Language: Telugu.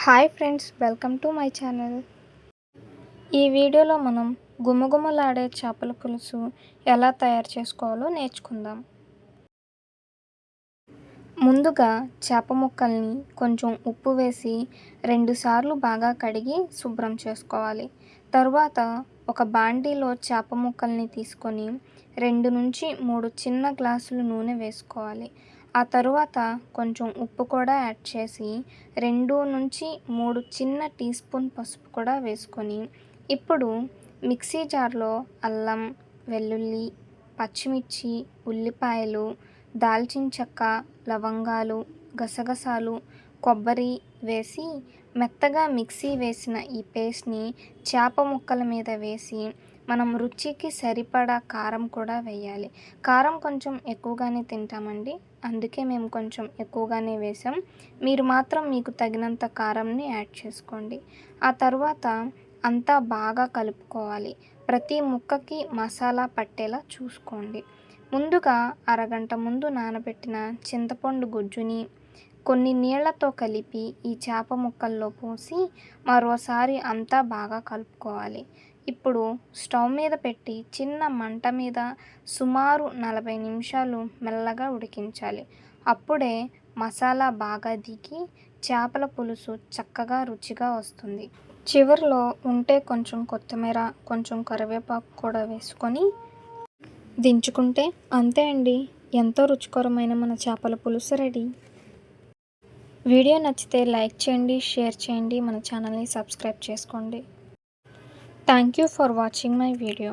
Hi friends, welcome to my channel. ఈ వీడియోలో మనం గుమగుమలాడే చేపల పులుసు ఎలా తయారు చేసుకోవాలో నేర్చుకుందాం. ముందుగా చేప ముక్కల్ని కొంచెం ఉప్పు వేసి 2 సార్లు బాగా కడిగి శుభ్రం చేసుకోవాలి. తరువాత ఒక బాండీలో చేప ముక్కల్ని తీసుకొని 2 నుంచి 3 చిన్న గ్లాసులు నూనె వేసుకోవాలి. ఆ తరువాత కొంచెం ఉప్పు కూడా యాడ్ చేసి 2 నుంచి 3 చిన్న టీ స్పూన్ పసుపు కూడా వేసుకొని ఇప్పుడు మిక్సీ జార్లో అల్లం, వెల్లుల్లి, పచ్చిమిర్చి, ఉల్లిపాయలు, దాల్చిన చెక్క, లవంగాలు, గసగసాలు, కొబ్బరి వేసి మెత్తగా మిక్సీ వేసిన ఈ పేస్ట్ని చేప ముక్కల మీద వేసి మనం రుచికి సరిపడా కారం కూడా వేయాలి. కారం కొంచెం ఎక్కువగానే తింటామండి, అందుకే మేము కొంచెం ఎక్కువగానే వేసాం. మీరు మాత్రం మీకు తగినంత కారంని యాడ్ చేసుకోండి. ఆ తర్వాత అంతా బాగా కలుపుకోవాలి. ప్రతి ముక్కకి మసాలా పట్టేలా చూసుకోండి. ముందుగా అరగంట ముందు నానబెట్టిన చింతపండు గుజ్జుని కొన్ని నీళ్లతో కలిపి ఈ చేప ముక్కల్లో పోసి మరోసారి అంతా బాగా కలుపుకోవాలి. ఇప్పుడు స్టవ్ మీద పెట్టి చిన్న మంట మీద సుమారు 40 నిమిషాలు మెల్లగా ఉడికించాలి. అప్పుడే మసాలా బాగా దిగి చేపల పులుసు చక్కగా రుచిగా వస్తుంది. చివర్లో ఉంటే కొంచెం కొత్తిమీర, కొంచెం కరివేపాకు కూడా వేసుకొని దించుకుంటే అంతే అండి, ఎంతో రుచికరమైన మన చేపల పులుసు రెడీ. వీడియో నచ్చితే లైక్ చేయండి, షేర్ చేయండి, మన ఛానల్ని సబ్స్క్రైబ్ చేసుకోండి. Thank you for watching my video.